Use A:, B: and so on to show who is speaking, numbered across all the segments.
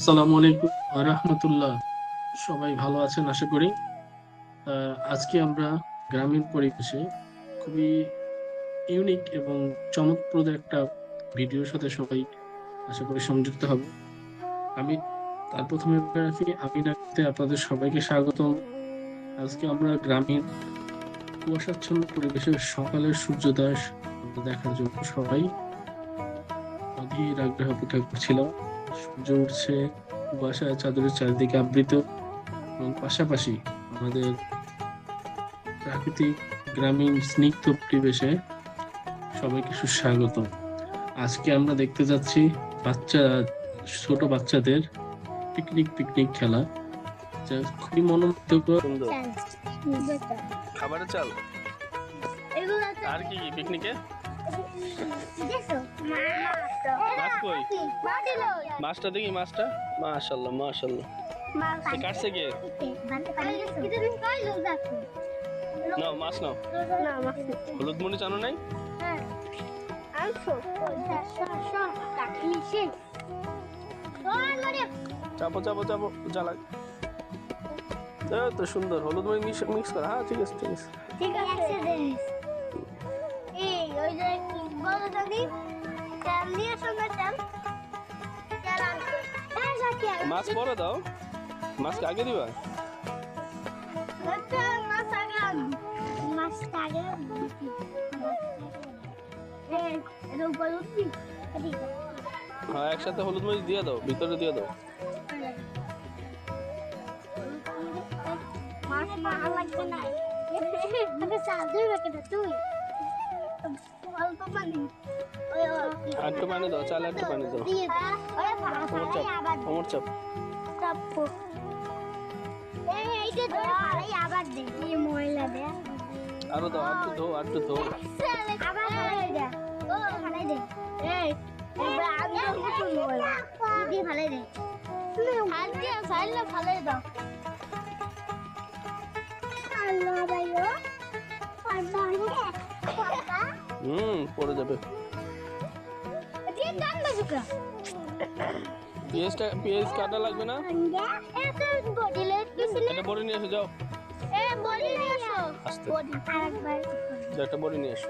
A: আসসালামু আলাইকুম ওয়া রাহমাতুল্লাহ। সবাই ভালো আছেন আশা করি। আজকে আমরা গ্রামীণ পরিবেশে খুবই ইউনিক এবং চমকপ্রদ একটা ভিডিওর সাথে সবাই আশা করি সংযুক্ত হব। আমি তার প্রথমে বলে রাখি, আমি ডাকতে আপনাদের সবাইকে স্বাগতম। আজকে আমরা গ্রামীণ কুয়াশাচ্ছন্ন পরিবেশে সকালের সূর্যোদয় দেখার জন্য সবাই অধীর আগ্রহে অপেক্ষা করছিলাম। সূর্য উঠছে, কুয়াশায় চাদরের চারিদিকে আবৃত, এবং পাশাপাশি আমাদের প্রাকৃতিক গ্রামীণ স্নিগ্ধ পরিবেশে সবাইকে সুস্বাগত। আজকে আমরা দেখতে যাচ্ছি ছোট বাচ্চাদের পিকনিক পিকনিক খেলা, যা খুবই মনোমুগ্ধকর।
B: সুন্দর খাবারের চাল। আর কি কি পিকনিকে মাছ কই? মাছটা দেখি, মাছটা মাশাআল্লাহ মাশাআল্লাহ। কাটছে কে? নাও মাছ নাও। হলুদ মরিচ আনো নাই? চাপো চাপো চাপো, জ্বালা তো সুন্দর। হলুদ মরিচ মিক্স করা। হ্যাঁ ঠিক আছে ঠিক আছে
C: ঠিক আছে। এই ওই যে কি বলো জানি চাল নিয়ে আসো না, চাল চাল আনতে। হ্যাঁ সাথে
B: মাছ পরে দাও, মাছকে আগে দিবা।
C: আচ্ছা মাছ আগে মাছ আগে এই এর উপর উঠবি।
B: হ্যাঁ একসাথে হলুদ মরিচ দিয়ে দাও, ভিতরে দিয়ে দাও।
C: মাছ মারা লাগবে না। আগে চাল দিবি কেটে তুই অল্প পানি।
B: একটু পানি দাও, চালে একটু পানি দাও। কোমর চাপ, কোমর চাপ।
C: এইটা ধরে পালাই আবার দে, এই ময়লা দে।
B: আরো দাও, একটু ধো, একটু ধো।
C: আবার ফালাই দে। ও ফালাই দে। এই এবার আমি তো ময়লা দি ফালাই দে। তুমি হাত দিয়ে ফাইলে ফালাই দাও। আল্লাহ ভাইও পারবা পারবা।
B: পড়ে যাবে।
C: দিয়ে দাম বাজুকা।
B: পেঁয়াজ কাটা লাগবে না?
C: এটা বডিলে পিছনে।
B: এটা বড়ি নিয়ে এসো যাও।
C: এ বডি নিয়ে এসো।
B: আস্তে।
C: বডি আরেকবার।
B: যাও একটা বড়ি নিয়ে এসো।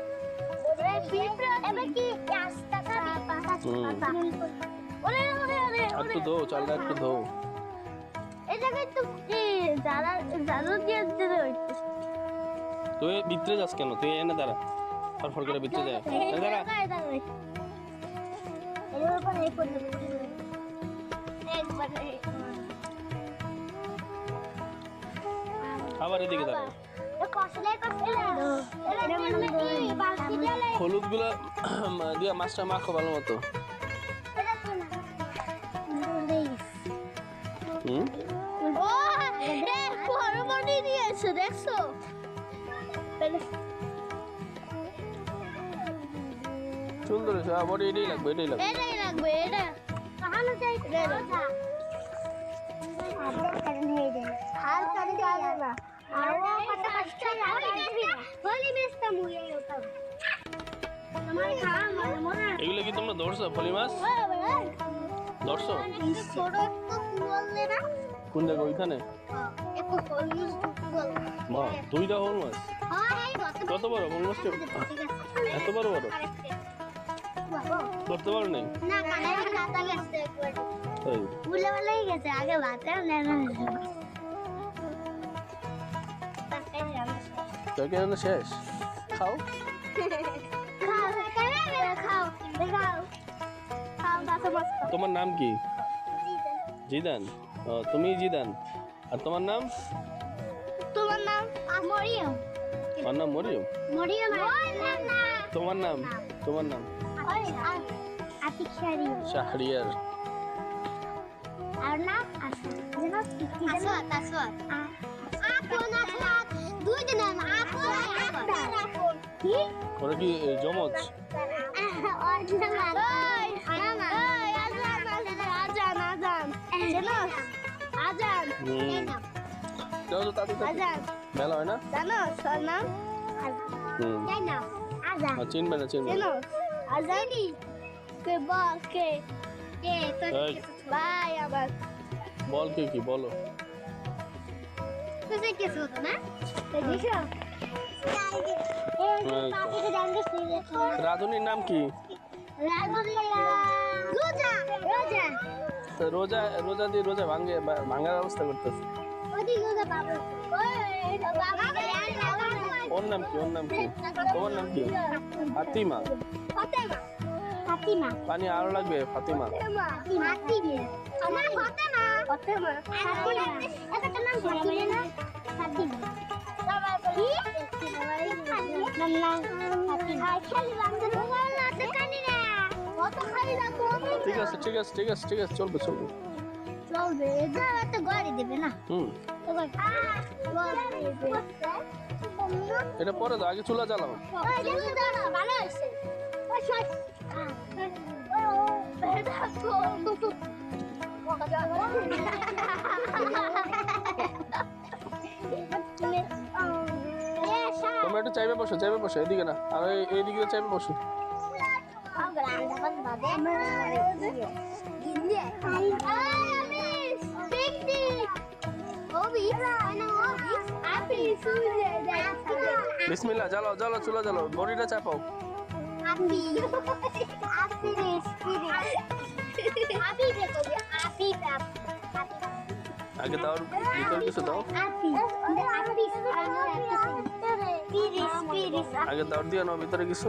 C: এবার কি রাস্তা খাবি? ওরে ওরে ওরে
B: একটু ধো, চালটা একটু ধো।
C: এই জায়গায় তো কি যারা যারা দিয়ে দিতে হইছে।
B: তুই ভিতরে যাস কেন? তুই এনে দাঁড়া, ফরফর করে ভিতরে যায়। দাঁড়া।
C: এর উপর এই করতে একবার
B: আবার এদিকে দাঁড়া।
C: কসলে
B: হলুদ গুলা দিয়া মাছটা মাখো ভালো মতো।
C: ও এ হরমোনি দিয়েছে দেখছো?
B: সুন্দর হয়েছে। বড়ি এটাই লাগবে, এটাই লাগবে।
C: এটাই লাগবে এটা। তাহলে যাই এটা। হাল করে যাবে না। আর ও কত কষ্ট লাগে বলি মিস্তা মুয়ে ওটা। আমার খাওয়া মনে
B: এগুলো কি তোমরা ধরছো? ফলি মাছ ধরছো?
C: ছোট তো বললে না।
B: কোন জায়গা? ওইখানে
C: একটু হলুদ বল।
B: মা দুইটা হল মাছ।
C: হ্যাঁ
B: কত বড় হল মাছটা? এত বড় বড় ধরতে পারো নাই?
C: না কানে কাটা গেছে একবার।
B: তাই
C: ভুলে ভুলেই গেছে আগে ভাতে নেনা।
B: তোর কেন শেষ? খাও
C: খাও খাও খাও দেখাও খাও দাসো মস্ত।
B: তোমার নাম কি? জিদান। তুমি জিদান। আর তোমার নাম?
C: তোমার নাম মরিয়ম।
B: আমার নাম মরিয়ম।
C: মরিয়ম না
B: তোমার নাম? তোমার নাম?
C: আতিক শাহরিয়ার।
B: শাহরিয়ার।
C: আর নাম আসওয়াত। আসওয়াত আপন আসওয়াত দুই দিন নাম আপন আপন কি
B: ওরা কি জমজ?
C: আজান আজান
B: যাও তো তাড়াতাড়ি।
C: আজান
B: মেলা হয় না?
C: জানো সর নাম তাই না আজান
B: চিনবে না, চিনবে না।
C: জানো আজানি কে বা কে ভাই আবার
B: বল কি বলো।
C: তুই কিছু হতো না দেখিস পাখিকে ডান্ডে শুয়ে
B: রাধুনির নাম কি?
C: রোজা রোজা
B: তো রোজা দিয়ে রোজা ভাঙার ব্যবস্থা করতেছে।
C: ওদি রোজা বাবা
B: ওর নাম কি? তোমার নাম কি? ফাতিমা।
C: ফাতিমা
B: পানি আরো লাগবে ফাতিমা।
C: আমার ফাতেমা ফাতেমা একটা নাম ফাতিমা না ফাতিমা কি নাম ফাতিমা খালি বান্দর বলা তো কানি না কত খালি লাগবো
B: ঠিক আছে চলবে
C: চলবে এটা তো গাড়ি দেবে না তো গাড়ি
B: এটা পরে দাও, আগে চুলা জ্বালাও।
C: ভালো হয়েছে
B: তোমরা একটু চাইবে বসো এদিকে না, আর এইদিকে চাইবে বসো। বিসমিল্লাহ, জ্বালাও চুলা জ্বালাও, বডিটা চাপাও। আগে দাও, ভিতরে কিছু দাও, আগে দাও দিয়ে নাও ভিতরে কিছু।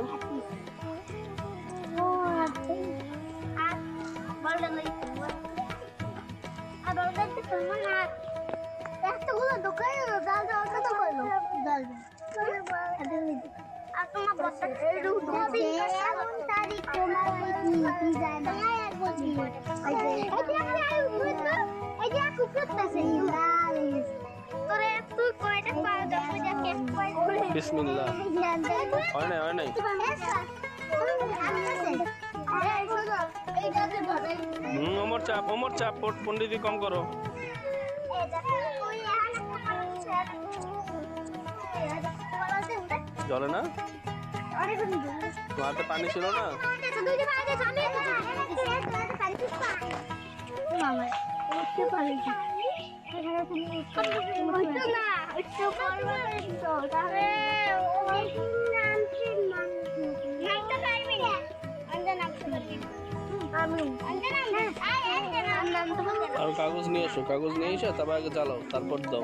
C: এতগুলো দোকানে ডাল দাও কত করলো ডাল
B: বিসমিল্লাহ। হয় নাই ওমর চাপ পন্ডিতি কম করো। জলে না, হাতে পানি ছিল না। আর কাগজ নিয়ে এসো, তারপর আগে জ্বালাও, তারপর দাও।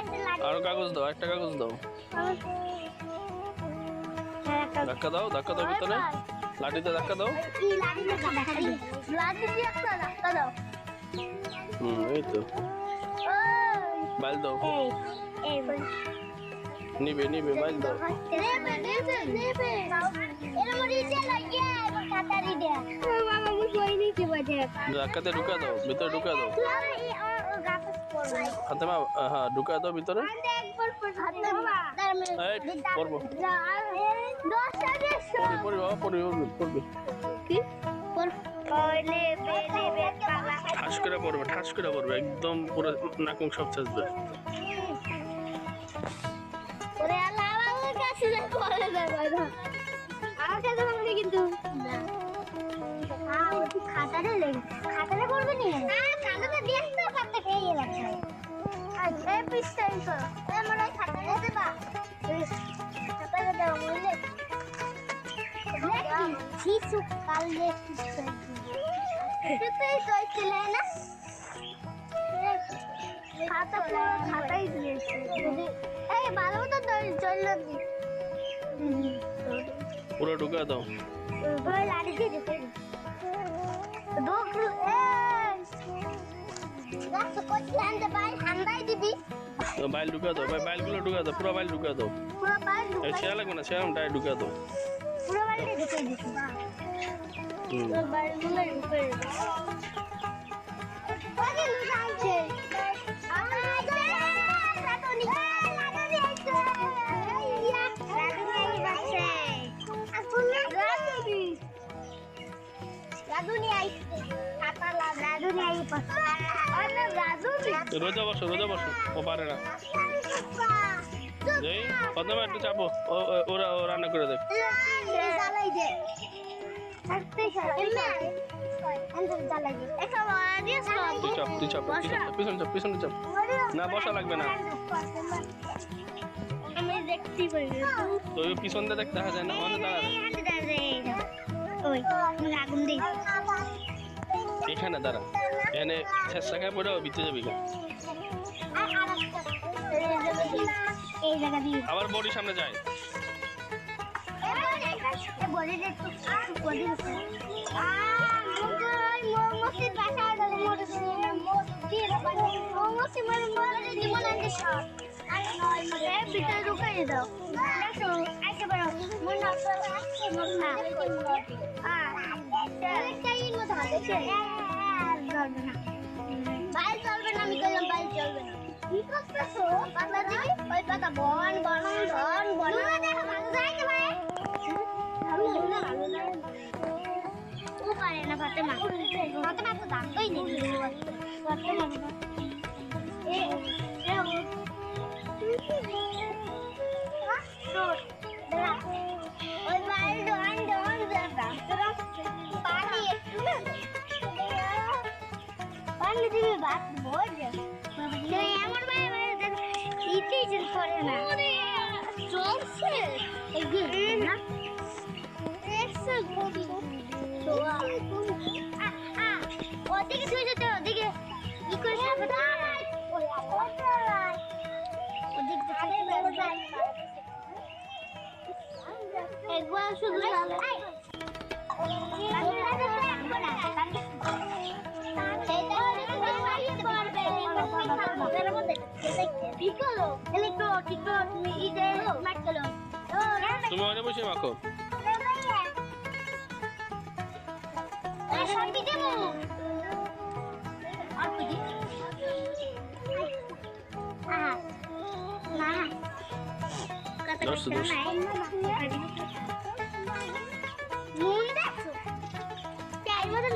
C: কাগজ
B: আর কাগজ দাও, একটা কাগজ দাও, ধাক্কা দাও ভিতরে, লাঠিতে ধাক্কা দাও। এই তো বাইল দাও। নিবে নিবে বাইল দাও ধাক্কাতে ঢুকা দাও ভিতরে ঢুকা দাও ফাতেমা হ্যাঁ ঢুকা দাও ভিতরে এই পড়বো পড়ি বাবা পড়ি পড়বে ঠাস করে পড়বে একদম পুরো নাকুম সব চাষবে
C: কিন্তু খাতারে লেগে খাতারে করবে নি খাতাটা দেখতে খাতা খেয়ে লাগছে আচ্ছা এই পিসটাই করো আমার ওই খাতারে দেবা খাতারে দাও বলে শিশু কালে সেটাই কইছিল না খাতা পুরো খাতাই দিয়েছে এই ভালো তো চলল
B: পুরো ঢুকা দাও
C: ওই লাড়ি দিয়ে দিতে দোক গাছ কোচি আনতে পাই হান্দাই দিবি
B: বাইল ঢুকা দাও বাইলগুলো ঢুকা দাও পুরো বাইল ঢুকা দাও
C: পুরো বাইল
B: এই শেয়ার লাগবে না শেয়ার ডাই ঢুকা দাও
C: পুরো বাইল ঢুকে দিছি পুরো বাইলগুলো ঢুকে ওকে লুজাইছে
B: রোজা বসো ও পারে না এই প্রথমে একটু চাপো ওরা ও রান্না করে দেখ তুই চাপ পিছনে চাপ না বসা লাগবে না তো ওই পিছন দিয়ে দেখতে দেখা যায় না অনেক দাঁড়া এখানে দাঁড়া এখানে চেষ্টা করে পড়ে বিতে যাবি আবার বডি সামনে যায়
C: ভিতরে ঢুকাই দাও বাইল চলবে না আমি কইলাম বাইল চলবে না কি করতেছো পাতা দিবি ওই পাতা বন দেখো ভালো যায় না ভাই ভালো যায় ও পারে না ফাতেমা তো দাঁতই নেই ফাতেমা ওই বাইল ডন দেখা পানি একটু না পানি দিবি বাত ভোজ এমন ভাই ইতেই যেন করে না চলছে না ওদিকে তুই যেতে ওদিকে কি করে একবার শুধু
B: তুমি অনেক বসে মাখো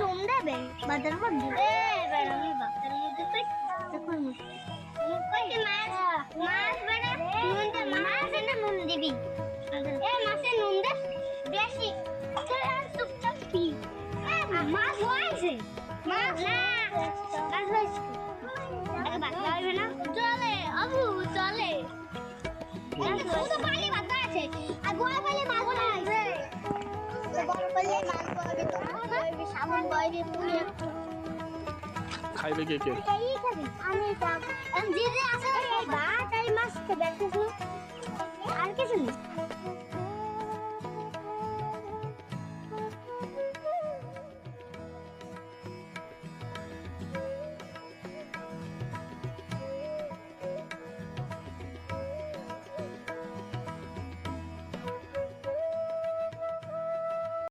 C: নুন দেবে বাজার মধ্যে মাছ বেড়া মাছ এনে নুন দিবি মাছের নুন দে বেশি চুপচাপ পি মাছ হয়েছে মাছ না মাছ হয়েছে আগে বাচ্চা হইবে না চলে আবু চলে তো পানি বাচ্চা আছে আর গোয়া পালে মাছ আছে বড় পালে মাছ পাবে তো সাবন বাইরে পুড়ে
B: খাইবে কে কে
C: আমি